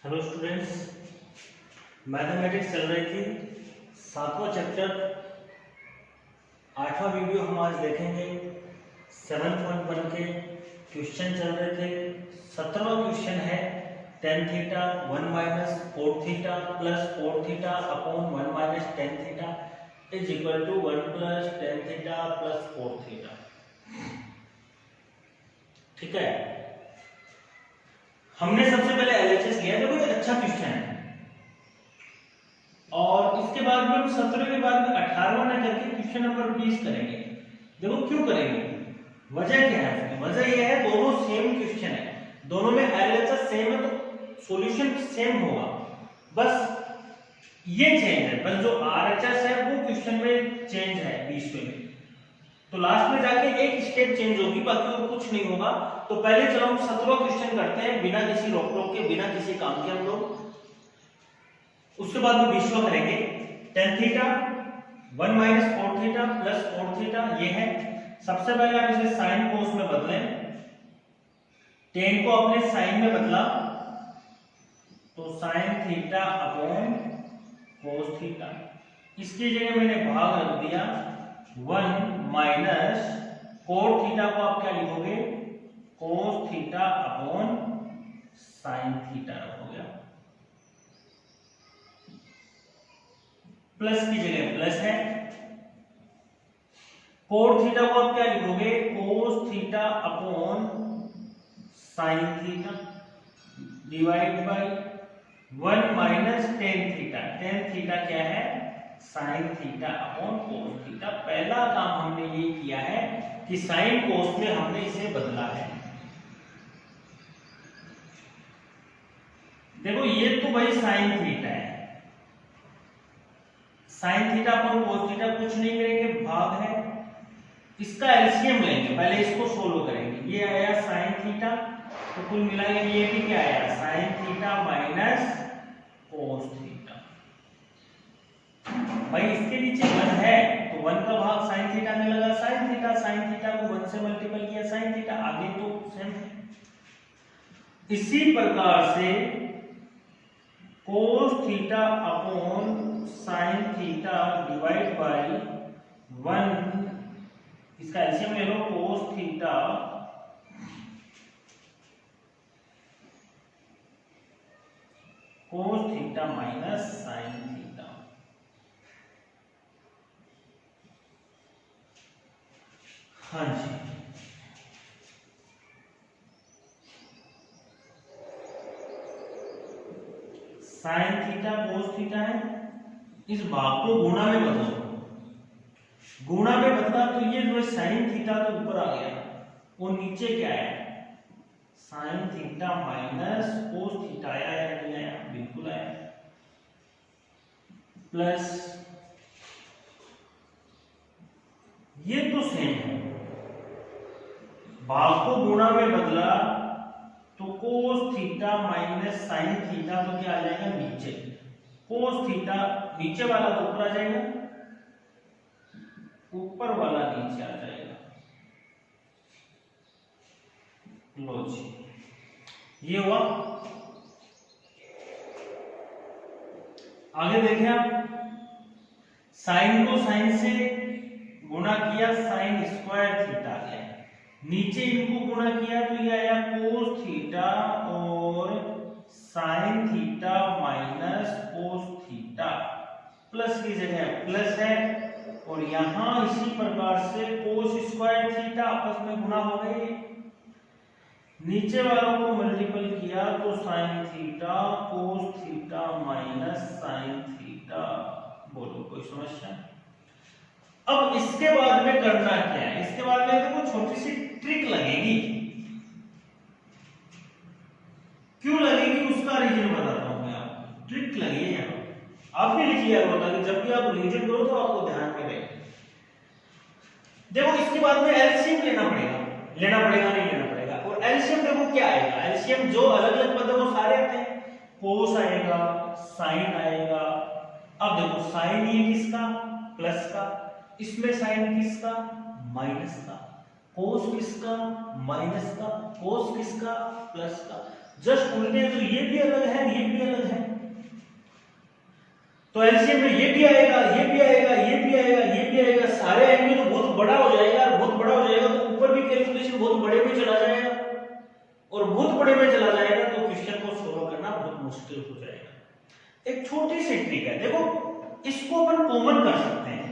Hello students, mathematics चल रही थी। 7वां चैप्टर 8वां वीडियो हम आज देखेंगे। 7.1 के क्वेश्चन चल रहे थे। 17वां क्वेश्चन है tan theta 1 minus cot theta plus cot theta upon 1 minus tan theta is equal to 1 plus tan theta plus cot theta. ठीक है, हमने सबसे पहले एलएचएस लिया, देखो ये अच्छा क्वेश्चन है। और इसके बाद में हम 17 के बाद में 18वां ना करके क्वेश्चन नंबर 20 करेंगे। देखो क्यों करेंगे, वजह क्या है उसकी? वजह ये है दोनों सेम क्वेश्चन है, दोनों में एलएचएस सेम है तो सॉल्यूशन सेम होगा। बस ये चेंज है, बस जो आरएचएस है वो क्वेश्चन में चेंज है 20 में, तो लास्ट में जाके एक स्टेप चेंज होगी, बाकी और कुछ नहीं होगा। तो पहले चलो हम 17वां क्वेश्चन करते हैं बिना किसी रोक टोक के, बिना किसी काम के हम लोग। उसके बाद में 20वां करेंगे। tan theta 1 minus cot theta plus cot theta ये है। सबसे पहले आप इसे साइन कोस में बदलें। tan को आपने साइन में बदला तो sine theta upon cos theta. इसकी जगह मैंने भाग रख दिया 1 माइनस कोट थीटा को आप क्या लिखोगे, कोस थीटा अपॉन साइन थीटा रखोगे। प्लस की जगह प्लस है, कोट थीटा को आप क्या लिखोगे, कोस theta upon sine theta divide by 1 minus tan theta. tan theta क्या है, sine theta upon cos theta. पहला काम हमने ये किया है कि साइन कोस में हमने इसे बदला है। देखो ये तो भाई साइन थीटा है, sine theta upon cos theta कुछ नहीं करेंगे, भाग है। इसका एलसीएम लेंगे, पहले इसको सोल्व करेंगे। ये आया साइन थीटा, तो कुल मिला के ये भी क्या आया, sine theta minus cos theta. भाई इसके नीचे 1 है तो 1 का भाग साइन थीटा में लगा, साइन थीटा को 1 से मल्टीपल किया, साइन थीटा आगे तो सेम है। इसी प्रकार से cos theta upon sine theta divide by 1, इसका एलसीएम ले लो, cos theta minus sine theta. हाँ जी, साइन थीटा कोस थीटा है। इस भाग को गुणा में बदलो, गुणा में बदला तो ये जो साइन थीटा तो ऊपर आ गया, वो नीचे क्या है, sine theta minus cos theta आया या नहीं आया, बिल्कुल आया। प्लस ये तो सेम है, भाग को गुणा में बदला तो कोस थीटा माइनस साइन थीटा तो क्या आ जाएगा, नीचे। कोस थीटा नीचे वाला तो ऊपर आ जाएगा, ऊपर वाला नीचे आ जाएगा। लो जी, ये हुआ। आगे देखें आप, साइन को साइन से गुणा किया, साइन स्क्वायर थीटा आ गया। नीचे इनको गुणा किया तो ये आया कोस थीटा और sine theta minus cos theta. Plus की जगह प्लस है, और यहां इसी प्रकार से कोस स्क्वायर थीटा आपस में गुणा हो गए। नीचे वालों को मल्टीपल किया तो sign theta cos theta minus sine theta. बोलो कोई समस्या? अब इसके बाद में करना क्या है, इसके बाद में देखो छोटी सी ट्रिक लगेगी। क्यों लगेगी उसका रीजन बताता हूं मैं आपको। ट्रिक लगी है यहाँ, आपने लिख लिया होगा कि जब भी आप रीजन करो तो आपको ध्यान में रहे। देखो इसके बाद में एलसीएम लेना पड़ेगा नहीं लेना पड़ेगा। और एलसीएम देखो क्या आएगा, एलसीएम जो अलग अलग पद है वो सारे आते हैं, कोस आएगा, साइन आएगा। अब देखो साइन ये किसका, प्लस का, इसमें साइन किसका, माइनस का, कोस किसका, माइनस का, कोस किसका, प्लस का। जस्ट उल्टे हैं, तो ये भी अलग है, ये भी अलग है। तो एलसीएम में ये भी आएगा, ये भी आएगा, ये भी आएगा, ये भी आएगा, सारे आएंगे तो बहुत बड़ा हो जाएगा, बहुत बड़ा हो जाएगा तो ऊपर भी कैलकुलेशन बहुत बड़े में चला जाएगा, और बहुत बड़े में चला जाएगा तो क्वेश्चन को सोल्व करना बहुत मुश्किल हो जाएगा। एक छोटी सी ट्रिक है, देखो इसको अपन कॉमन कर सकते हैं,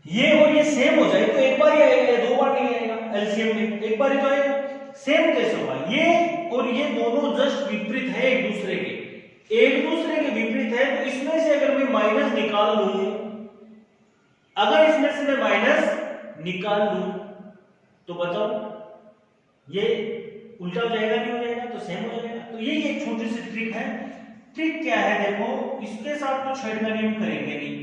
ये और ये सेम हो जाए तो एक बार ही आएगा, दो बार नहीं आएगा। एलसीएम में एक बार ही तो आएगा। सेम कैसे होगा, ये और ये दोनों जस्ट विपरीत है एक दूसरे के, एक दूसरे के विपरीत है, तो इसमें से अगर मैं माइनस निकाल लूं, अगर इसमें से मैं माइनस निकाल लूं तो बताओ ये उल्टा हो जाएगा, नहीं हो जाएगा, तो सेम हो जाएगा। तो ये एक छोटी सी ट्रिक है। ट्रिक क्या है, देखो इसके साथ तो छेड़खानी हम करेंगे नहीं,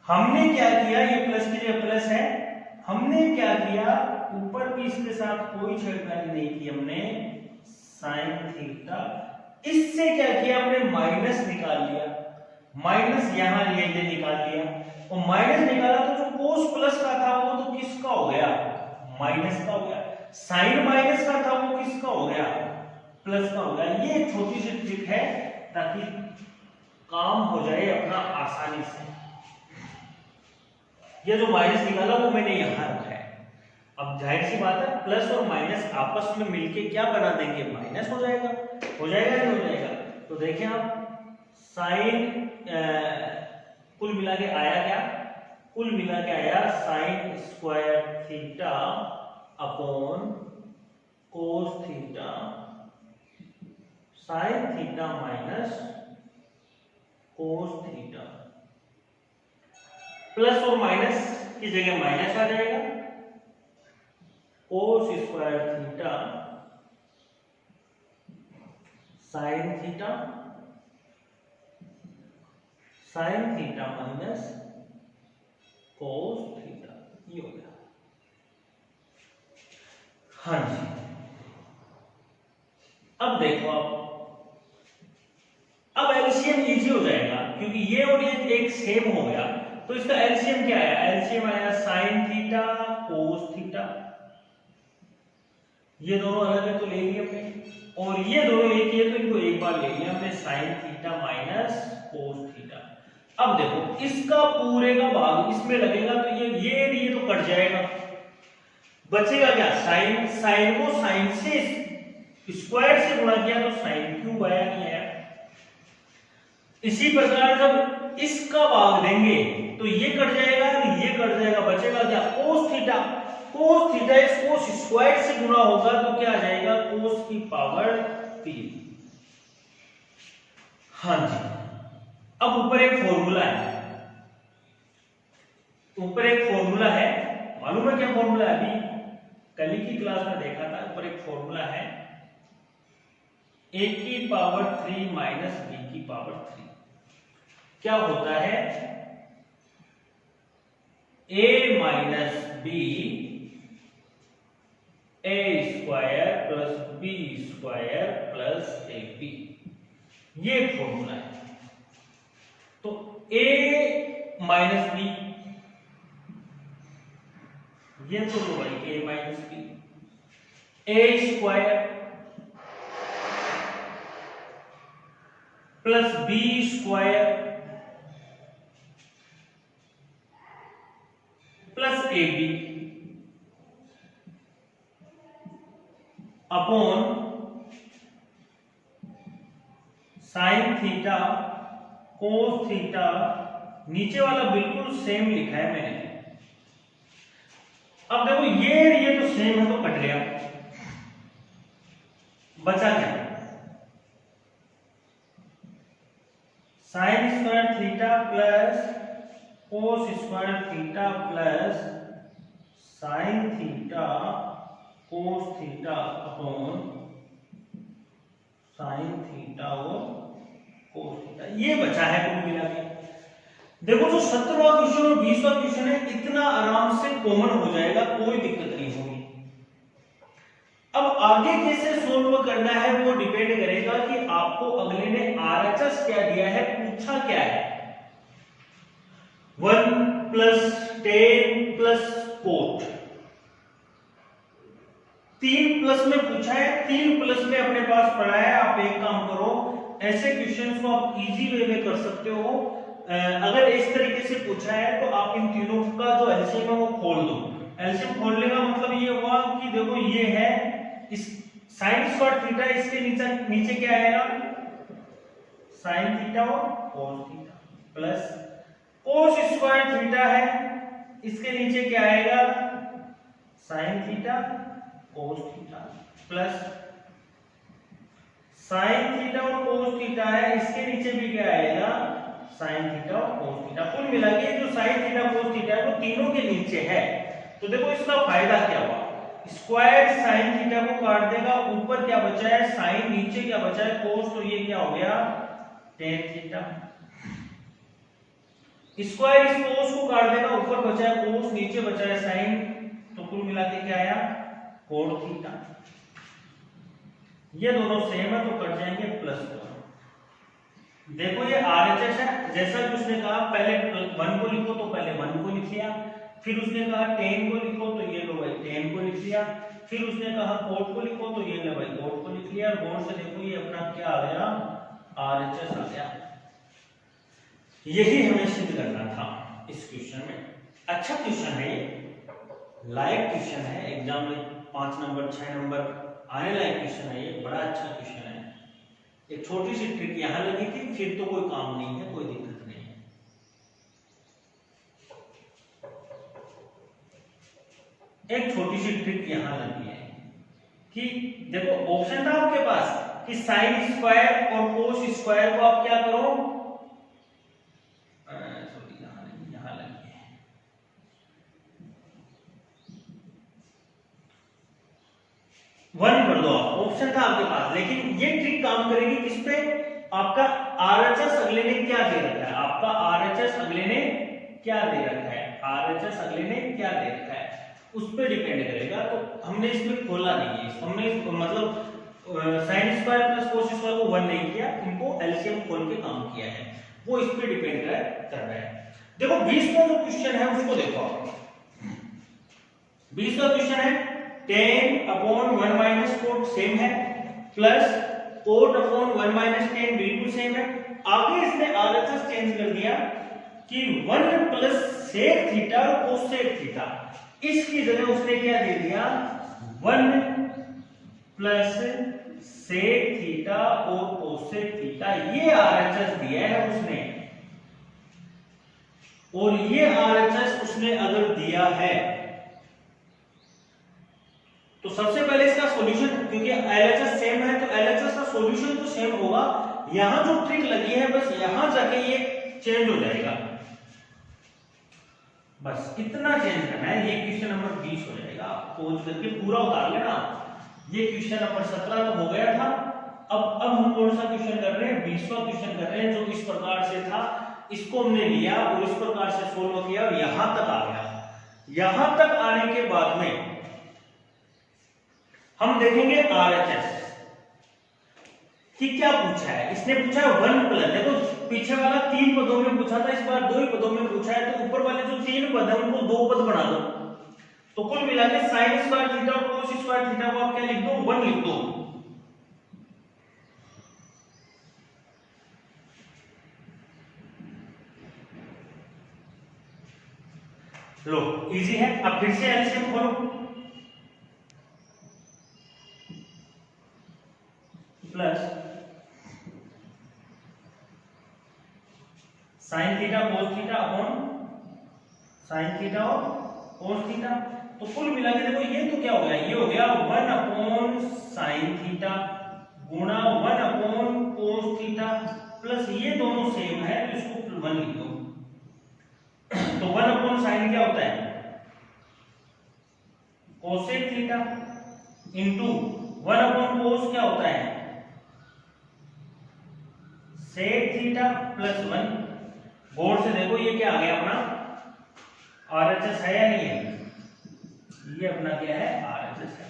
हमने क्या किया, ये प्लस की जगह प्लस है, हमने क्या किया, ऊपर भी इसके साथ कोई छेड़खानी नहीं की हमने, साइन थीटा, इससे क्या किया हमने, माइनस निकाल लिया, माइनस यहां ये निकाल लिया, और माइनस निकाला तो जो कोस प्लस का था वो तो किसका हो गया, माइनस का हो गया, साइन माइनस का था वो किसका हो गया, प्लस का हो गया। ये एक छोटी सी ट्रिक है ताकि काम हो जाए अपना आसानी से। ये जो माइनस निकाला वो मैंने यहां रखा है। अब जाहिर सी बात है प्लस और माइनस आपस में मिलके क्या बना देंगे, माइनस हो जाएगा, हो जाएगा नहीं हो जाएगा। तो देखें आप साइन कुल मिला के आया क्या, कुल मिला के आया sine square theta upon cos theta, sine theta minus cos theta, plus और माइनस की जगह माइनस आ जाएगा, cos square theta sine theta, sine theta minus cos theta, ये हो गया। हाँ जी, अब देखो अब एलसीएम इजी हो जाएगा क्योंकि ये और ये एक सेम हो गया, तो इसका एलसीएम क्या आया, एलसीएम आया साइन थीटा कोस थीटा, ये दोनों अलग है तो ले लिए हमने, और ये दोनों एक ही है तो इनको एक बार ले लिया हमने, sine theta minus cos theta. अब देखो इसका पूरे का भाग इसमें लगेगा तो ये तो कट जाएगा, बचेगा क्या, साइन, साइन को साइन से स्क्वायर से गुणा किया तो साइन क्यूब आया, नहीं आया। इसी प्रकार जब इसका भाग देंगे तो ये कट जाएगा, ये कट जाएगा, बचेगा क्या, कोस थीटा, कोस थीटा इस कोस स्क्वायर से गुणा होगा तो क्या आ जाएगा, कोस की पावर 3। हाँ जी, अब ऊपर एक फॉर्मूला है, ऊपर एक फॉर्मूला है, मालूम है क्या फॉर्मूला है, अभी कल की क्लास में देखा था। ऊपर एक फॉर्मूला है a की पावर 3 माइनस b की पावर 3, क्या होता है, a minus b a square plus b square plus ab, ये फॉर्मूला है। तो a माइनस b, ये तो भाई a minus b, a square plus b square plus ab upon sine theta cos theta, नीचे वाला बिल्कुल सेम लिखा है मैंने। अब देखो ये तो सेम है तो कट गया, बचा क्या, sine square theta plus cos square theta plus sine theta cos theta upon sine theta और कोस थीटा, ये बचा है कुल मिला के। देखो जो 17वां क्वेश्चन और 20वां क्वेश्चन है इतना आराम से कॉमन हो जाएगा, कोई दिक्कत नहीं होगी। अब आगे कैसे सोल्व करना है वो डिपेंड करेगा कि आपको अगले ने आरएचएस क्या दिया है, पूछा क्या है, 1 plus ten plus coat, 3 plus में पूछा है, 3 प्लस में अपने पास पड़ा है। आप एक काम करो, ऐसे क्वेश्चंस को आप इजी वे में कर सकते हो। अगर इस तरीके से पूछा है तो आप इन तीनों का जो एलसीएम है वो खोल दो। एलसीएम खोलने का मतलब ये हुआ कि देखो ये है इस साइन स्क्वायर थीटा, इसके नीचे क्या आएगा, साइन थीटा और कोस theta, plus cos square theta है, इसके नीचे क्या आएगा, sign theta cos theta, plus sine theta और कोस थीटा है, इसके नीचे भी क्या आएगा, साइन थीटा और कोस थीटा। कुल मिला के जो साइन थीटा कोस थीटा है वो तीनों के नीचे है। तो देखो इसका फायदा क्या हुआ, स्क्वायर साइन थीटा को काट देगा, ऊपर क्या बचा है साइन, नीचे क्या बचा है कोस, तो ये क्या हो गया टेन थीटा। स्क्वायर इस कोस को काट देगा, ऊपर बचा है कोस, नीचे बचा है साइन, तो कुल मिला के क्या आया कोट थीटा। ये दोनों सेम है तो कट जाएंगे प्लस 1। देखो ये आरएचएस है, जैसा कि उसने कहा पहले 1 को लिखो तो पहले 1 को लिख लिया, फिर उसने कहा 10 को लिखो तो ये लो भाई 10 को लिख लिया, फिर उसने कहा कोट को लिखो तो ये लो भाई कोट को लिख लिया। और गौर से देखो ये अपना क्या आ गया आरएचएस आ गया। यही हमें सिद्ध करना था इस क्वेश्चन में। अच्छा क्वेश्चन है ये, लाइव क्वेश्चन है, एग्जाम में 5 नंबर 6 नंबर आने लायक क्वेश्चन है ये, बड़ा अच्छा क्वेश्चन है। एक छोटी सी ट्रिक यहाँ लगी थी, फिर तो कोई काम नहीं है, कोई दिक्कत नहीं है। एक छोटी सी ट्रिक यहाँ लगी है कि देखो ऑप्शन था आपके पास कि साइन स्क्वायर और कोस स्क्वायर को आप क्या करो, यहाँ लगी है, वन कर दो आप, ऑप्शन था आपके पास। लेकिन ये ट्रिक काम करेगी किस पे, आपका आरएचएस अगले ने क्या दे रखा है, आपका आरएचएस अगले ने क्या दे रखा है, आरएचएस अगले ने क्या दे रखा है उस पर डिपेंड करेगा। तो हमने इसमें खोला नहीं है, हमने मतलब sine square plus cos square को 1 नहीं किया, इनको एलसीएम खोल के काम किया है, वो इस पे डिपेंड कर रहा है। देखो 20वां जो क्वेश्चन है उसको देखो आप, 20वां क्वेश्चन है 10 अपॉन 1 माइनस कोट सेम है, प्लस कोट अपॉन 1 माइनस 10 बिल्कुल सेम है। आगे इसने आरएचएस चेंज कर दिया कि 1 प्लस सेक थीटा और कोसेक थीटा, इसकी जगह उसने क्या दे दिया 1 प्लस सेक थीटा और कोसेक थीटा। ये आरएचएस दिया है उसने, और ये आरएचएस उसने अगर दिया है तो सबसे पहले इसका सॉल्यूशन, क्योंकि एलएचएस सेम है तो एलएचएस का सॉल्यूशन तो सेम होगा। यहां जो ट्रिक लगी है बस यहां जाके ये चेंज हो जाएगा, बस इतना चेंज करना है। ये क्वेश्चन नंबर 20 हो जाएगा, खोज करके पूरा उतार लेना। ये क्वेश्चन नंबर 17 तो हो गया था। अब हम कौन सा क्वेश्चन कर रहे हैं, 20वां क्वेश्चन कर रहे हैं, जो इस प्रकार से था इसको हमने लिया और इस प्रकार से सोल्व किया और यहां तक आ गया। यहां तक आने के बाद में हम देखेंगे आरएचएस कि क्या पूछा है। इसने पूछा है 1 प्लस, देखो पीछे वाला 3 पदों में पूछा था, इस बार 2 ही पदों में पूछा है, तो ऊपर वाले जो 3 पद है उनको 2 पद बना दो। तो कुल मिला के साइन स्क्वायर थीटा और कोस स्क्वायर थीटा को आप क्या लिख दो 1 लिख दो। लो इजी है। अब फिर से एलसीएम खोलो, plus sine theta cos theta upon sine theta और कोस थीटा। तो कुल मिला के देखो ये तो क्या हो गया, ये हो गया 1 अपॉन साइन थीटा गुणा 1 अपॉन कोस थीटा, प्लस ये दोनों सेम है तो इसको 1 लिख दो। तो 1 अपॉन साइन क्या होता है कोसेक थीटा, इंटू 1 अपॉन कोस क्या होता है सेक थीटा, प्लस 1। बोर्ड से देखो ये क्या आ गया अपना आरएचएस है या नहीं है, ये अपना क्या है आरएचएस है।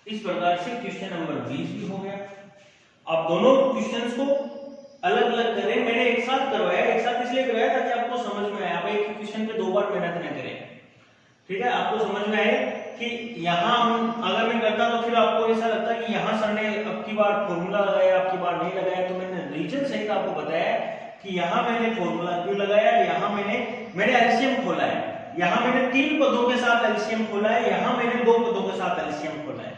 इस प्रकार से क्वेश्चन नंबर 20 भी हो गया। आप दोनों क्वेश्चंस को अलग अलग करें, मैंने एक साथ करवाया, एक साथ इसलिए करवाया ताकि आपको समझ में आए, आप एक क्वेश्चन पे 2 बार मेहनत न करें। ठीक है, आपको समझ में आए कि यहाँ हम अगर मैं करता तो फिर आपको ऐसा लगता कि यहाँ सर ने अब की बार फॉर्मूला लगाया, अब की बार नहीं लगाया। तो मैंने रीजन सहित आपको बताया कि यहाँ मैंने फॉर्मूला क्यों लगाया, यहाँ मैंने एलसीएम खोला है, यहाँ मैंने 3 पदों के साथ एलसीएम खोला है, यहाँ मैंने 2 पदों के साथ एलसीएम खोला है।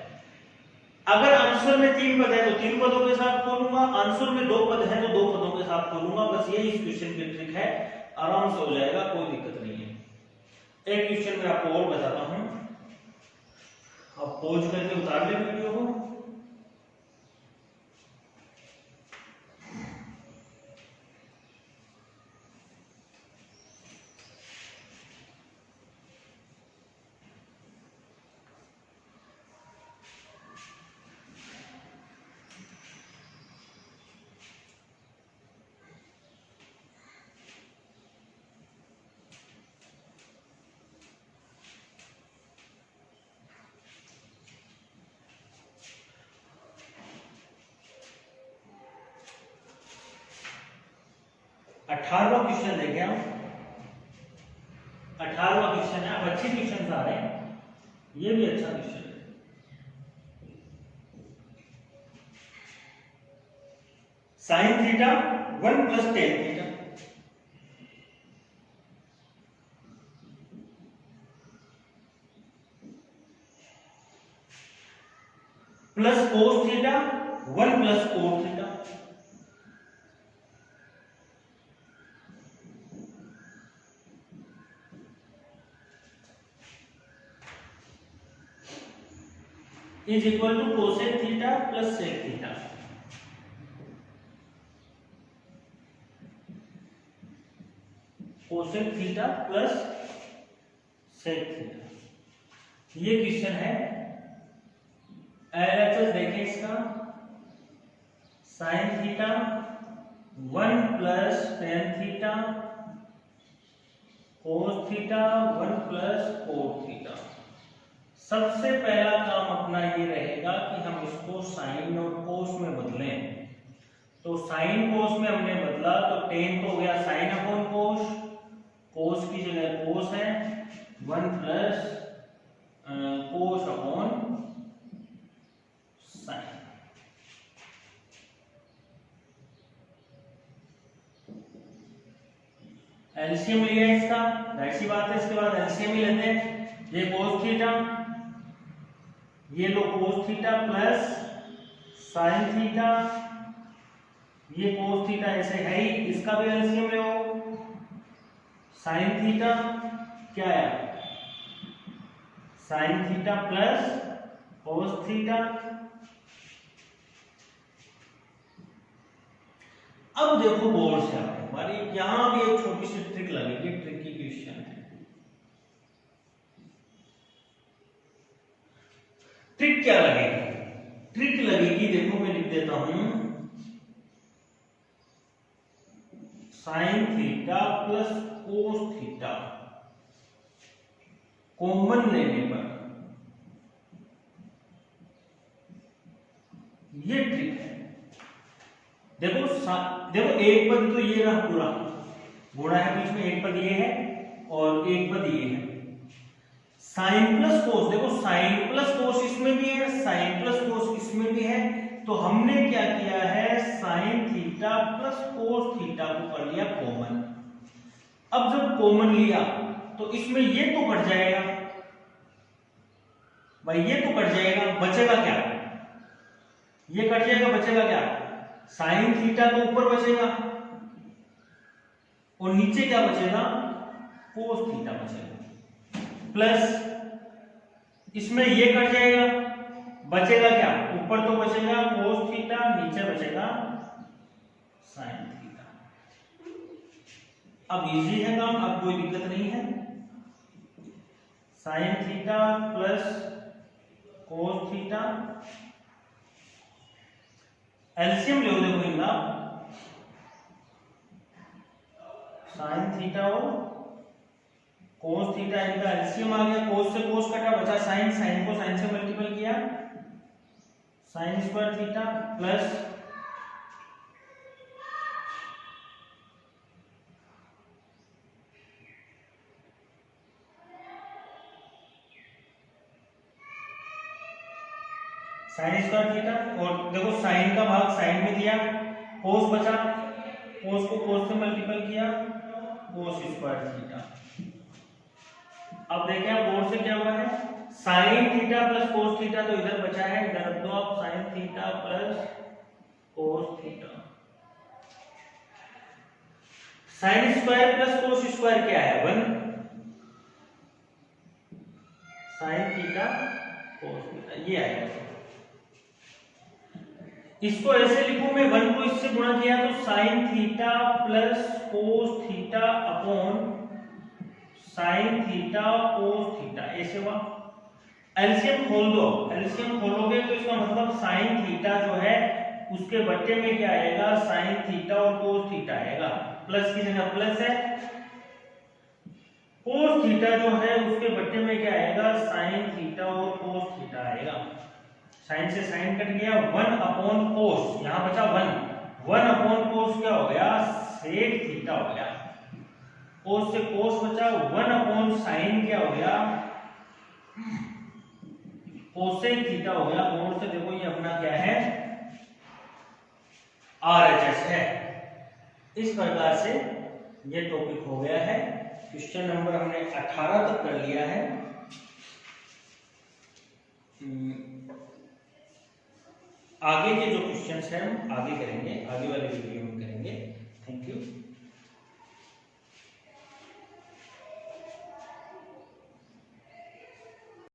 अगर आंसर में 3 पद है तो 3 पदों के साथ खोलूंगा, आंसर में 2 पद है तो 2 पदों के साथ खोलूंगा। बस यही इस क्वेश्चन की ट्रिक है, आराम से हो जाएगा, कोई दिक्कत नहीं है। एक क्वेश्चन में आपको और बताता हूं, आप पॉज करके उतार ले वीडियो को। अठारहवां क्वेश्चन देखें हम। 18वां क्वेश्चन है, अब अच्छे क्वेश्चन आ रहे हैं, ये भी अच्छा क्वेश्चन है। Sine theta 1 plus tan theta plus cos theta 1 plus cos theta is equal to cosec theta plus sec theta. Cosec theta plus sec theta, ये क्वेश्चन है। एलएचएस देखें इसका, sine theta 1 plus tan theta cos theta 1 plus cot theta. सबसे पहला काम अपना ये रहेगा कि हम इसको साइन और कोस में बदलें। तो साइन कोस में हमने बदला तो टेन तो हो गया साइन अपॉन कोस, कोस की जगह कोस है 1 प्लस कोस अपॉन साइन। एलसीएम लिया इसका, ऐसी बात है, इसके बाद एलसीएम ही लेते हैं। ये कोस थीटा, ये लो cos theta plus sine theta, ये कोस थीटा ऐसे है ही, इसका भी एलसीएम ले लो। साइन थीटा क्या है, sine theta plus cos theta. अब देखो बोर्ड से हमारी यहां भी एक छोटी सी ट्रिक लगेगी, ट्रिकी क्वेश्चन है। ट्रिक क्या लगेगी, ट्रिक लगेगी, देखो मैं लिख देता हूं, sine theta plus cos theta common लेने पर, ये ट्रिक है। देखो देखो एक पद तो ये रहा पूरा घोड़ा है, बीच में एक पद ये है और एक पद ये है। साइन प्लस कोस, देखो साइन प्लस कोस इसमें भी है, साइन प्लस कोस इसमें भी है। तो हमने क्या किया है, sine theta plus cos theta को कर लिया कॉमन। अब जब कॉमन लिया तो इसमें ये तो कट जाएगा भाई, ये तो कट जाएगा, बचेगा क्या, ये कट जाएगा, बचेगा क्या, साइन थीटा तो ऊपर बचेगा और नीचे क्या बचेगा, कोस थीटा बचेगा, प्लस इसमें ये कट जाएगा, बचेगा क्या, ऊपर तो बचेगा कोस थीटा, नीचे बचेगा साइन थीटा। अब इजी है काम, अब कोई दिक्कत नहीं है। Sine theta plus cos theta, LCM ले देखो इनका, साइन थीटा और कोस थीटा, इनका एलसीएम आ गया, कोस से कोस कटा, बचा साइन, साइन को साइन से मल्टीपल किया, sine square theta plus sine square theta, और देखो साइन का भाग साइन में दिया, कोस बचा, कोस को कोस से मल्टीपल किया, कोस स्क्वायर थीटा। अब देखें आप बोर्ड से क्या हुआ है, sine theta plus cos theta तो इधर बचा है, इधर रख दो आप sine theta plus cos theta. Sine square plus cos square क्या है, 1 साइन थीटा कोस थीटा, ये आएगा। इसको ऐसे लिखूं मैं, 1 को इससे गुणा किया तो sine theta plus cos theta upon sine theta cos theta, ऐसे हुआ। एलसीएम खोल दो, एलसीएम खोलोगे तो इसका मतलब साइन थीटा जो है उसके बट्टे में क्या आएगा, साइन थीटा और कोस थीटा आएगा, प्लस की जगह प्लस है, कोस थीटा जो है उसके बट्टे में क्या आएगा, साइन थीटा और कोस थीटा आएगा। साइन से साइन कट गया, 1 अपॉन कोस, यहां बचा 1 अपॉन कोस क्या हो गया, सेक थीटा हो गया, कोस से कोस बचा, 1 अपॉन साइन क्या हो गया, कोसेक थीटा हो गया। बोर्ड से देखो ये अपना क्या है, आरएचएस है। इस प्रकार से ये टॉपिक हो गया है। क्वेश्चन नंबर हमने 18 तक कर लिया है। आगे के जो क्वेश्चंस हैं हम आगे करेंगे, आगे वाले वीडियो में करेंगे। Thank you.